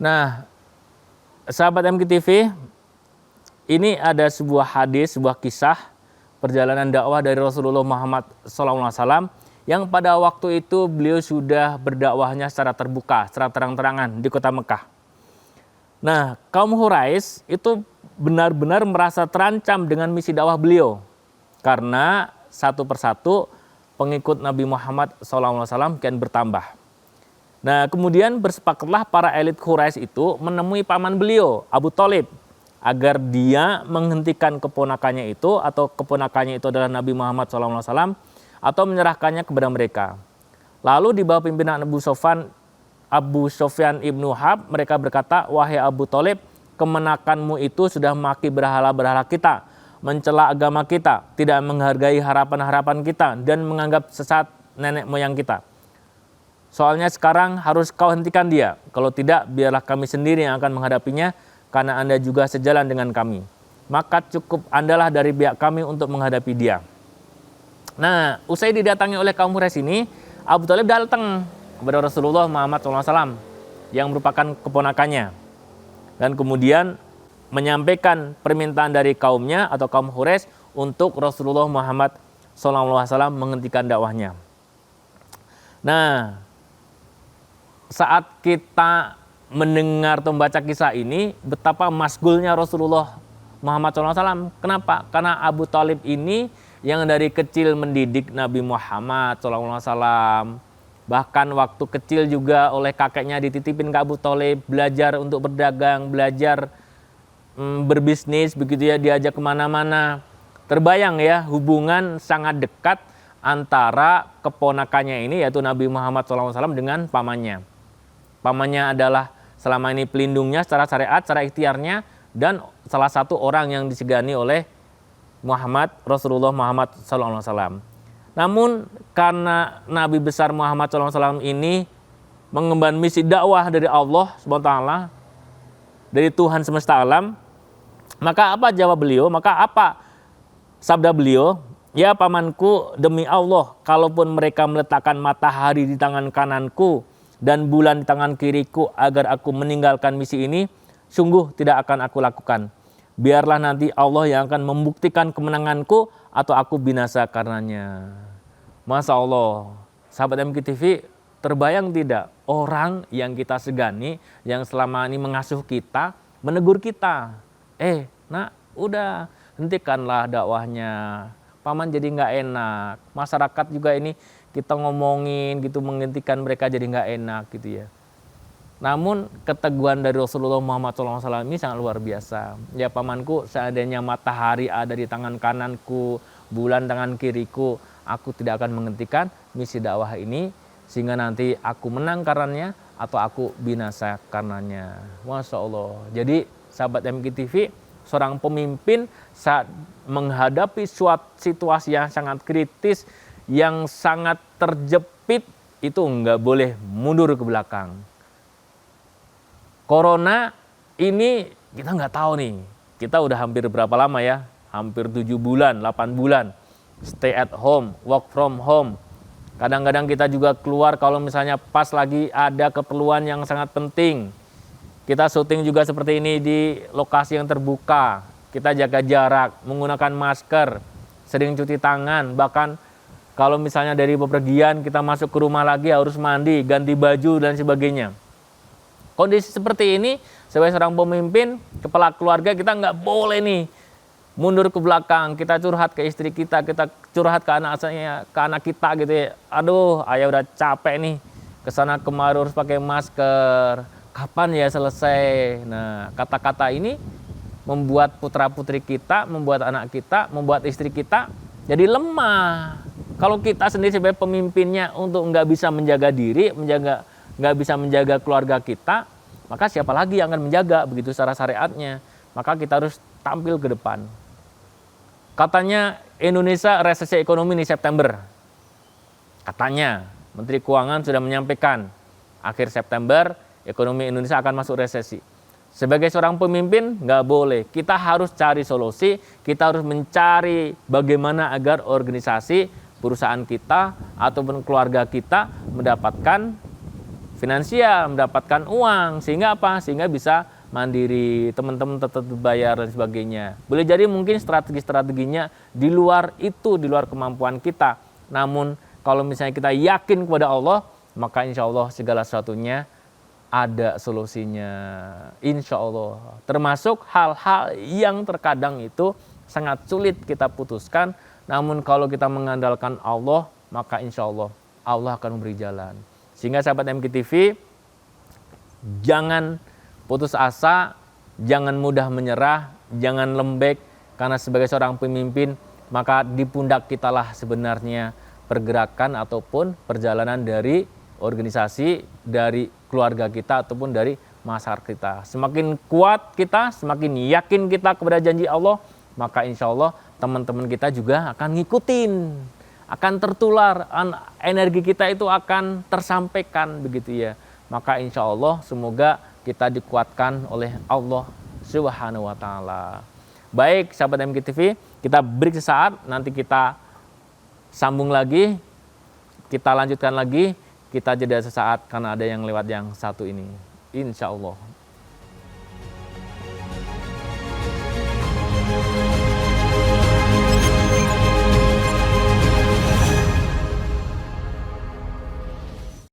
Nah, sahabat MKTV, ini ada sebuah hadis, sebuah kisah perjalanan dakwah dari Rasulullah Muhammad SAW yang pada waktu itu beliau sudah berdakwahnya secara terbuka, secara terang-terangan di kota Mekah. Nah, kaum Quraisy itu benar-benar merasa terancam dengan misi dakwah beliau karena satu persatu pengikut Nabi Muhammad SAW kian bertambah. Nah, kemudian bersepakatlah para elit Quraisy itu menemui paman beliau, Abu Thalib, agar dia menghentikan keponakannya itu, atau keponakannya itu adalah Nabi Muhammad SAW, atau menyerahkannya kepada mereka. Lalu di bawah pimpinan Abu Sufyan ibnu Harb, mereka berkata, wahai Abu Thalib, kemenakanmu itu sudah maki berhala-berhala kita, mencela agama kita, tidak menghargai harapan-harapan kita, dan menganggap sesat nenek moyang kita. Soalnya sekarang harus kau hentikan dia. Kalau tidak, biarlah kami sendiri yang akan menghadapinya, karena Anda juga sejalan dengan kami. Maka cukup Andalah dari pihak kami untuk menghadapi dia. Nah, usai didatangi oleh kaum Quraisy ini, Abu Thalib datang kepada Rasulullah Muhammad SAW yang merupakan keponakannya. Dan kemudian menyampaikan permintaan dari kaumnya atau kaum Quraisy untuk Rasulullah Muhammad SAW menghentikan dakwahnya. Nah, saat kita mendengar atau membaca kisah ini, betapa masgulnya Rasulullah Muhammad SAW. Kenapa? Karena Abu Thalib ini yang dari kecil mendidik Nabi Muhammad SAW. Bahkan waktu kecil juga oleh kakeknya dititipin ke Abu Thalib, belajar untuk berdagang, belajar berbisnis, begitu ya, diajak kemana-mana. Terbayang ya, hubungan sangat dekat antara keponakannya ini, yaitu Nabi Muhammad SAW dengan pamannya. Pamannya adalah selama ini pelindungnya secara syariat, secara ikhtiarnya, dan salah satu orang yang disegani oleh Rasulullah Muhammad SAW. Namun karena Nabi besar Muhammad SAW ini mengemban misi dakwah dari Allah SWT, dari Tuhan semesta alam, maka apa jawab beliau? Maka apa sabda beliau? Ya pamanku, demi Allah, kalaupun mereka meletakkan matahari di tangan kananku dan bulan di tangan kiriku agar aku meninggalkan misi ini, sungguh tidak akan aku lakukan. Biarlah nanti Allah yang akan membuktikan kemenanganku atau aku binasa karenanya. Masya Allah, sahabat MKTV, terbayang tidak orang yang kita segani, yang selama ini mengasuh kita, menegur kita. Nak, udah hentikanlah dakwahnya. Paman jadi nggak enak. Masyarakat juga ini kita ngomongin gitu, menghentikan mereka jadi nggak enak gitu ya. Namun keteguhan dari Rasulullah Muhammad SAW ini sangat luar biasa. Ya pamanku, seandainya matahari ada di tangan kananku, bulan tangan kiriku, aku tidak akan menghentikan misi dakwah ini sehingga nanti aku menang karenanya atau aku binasa karenanya. Masya Allah. Jadi sahabat MKTV, seorang pemimpin saat menghadapi suatu situasi yang sangat kritis, yang sangat terjepit, itu nggak boleh mundur ke belakang. Corona ini kita nggak tahu nih, kita udah hampir berapa lama ya, hampir 7 bulan, 8 bulan, stay at home, work from home. Kadang-kadang kita juga keluar kalau misalnya pas lagi ada keperluan yang sangat penting. Kita syuting juga seperti ini di lokasi yang terbuka, kita jaga jarak, menggunakan masker, sering cuci tangan, bahkan kalau misalnya dari bepergian kita masuk ke rumah lagi harus mandi, ganti baju dan sebagainya. Kondisi seperti ini sebagai seorang pemimpin, kepala keluarga, kita nggak boleh nih mundur ke belakang. Kita curhat ke istri kita curhat ke anak kita gitu ya. Aduh, ayah udah capek nih, kesana kemari harus pakai masker. Kapan ya selesai? Nah, kata-kata ini membuat putra-putri kita, membuat anak kita, membuat istri kita jadi lemah. Kalau kita sendiri sebagai pemimpinnya untuk nggak bisa menjaga diri, nggak bisa menjaga keluarga kita, maka siapa lagi yang akan menjaga, begitu secara syariatnya. Maka kita harus tampil ke depan. Katanya Indonesia resesi ekonomi di September. Katanya Menteri Keuangan sudah menyampaikan akhir September ekonomi Indonesia akan masuk resesi. Sebagai seorang pemimpin nggak boleh, kita harus cari solusi, kita harus mencari bagaimana agar organisasi, perusahaan kita ataupun keluarga kita mendapatkan finansial, mendapatkan uang, sehingga apa? Sehingga bisa mandiri, teman-teman tetap bayar dan sebagainya. Boleh jadi mungkin strategi-strateginya di luar itu, di luar kemampuan kita. Namun kalau misalnya kita yakin kepada Allah, maka insya Allah segala sesuatunya ada solusinya. Insya Allah. Termasuk hal-hal yang terkadang itu sangat sulit kita putuskan. Namun kalau kita mengandalkan Allah, maka insya Allah Allah akan memberi jalan. Sehingga sahabat MKTV, jangan putus asa, jangan mudah menyerah, jangan lembek. Karena sebagai seorang pemimpin, maka di pundak kitalah sebenarnya pergerakan ataupun perjalanan dari organisasi, dari keluarga kita ataupun dari masyarakat kita. Semakin kuat kita, semakin yakin kita kepada janji Allah, maka insya Allah teman-teman kita juga akan ngikutin, akan tertular, energi kita itu akan tersampaikan begitu ya. Maka insya Allah semoga kita dikuatkan oleh Allah Subhanahu wa Ta'ala. Baik sahabat MKTV, kita break sesaat, nanti kita sambung lagi, kita lanjutkan lagi. Kita jeda sesaat karena ada yang lewat yang satu ini. Insya Allah.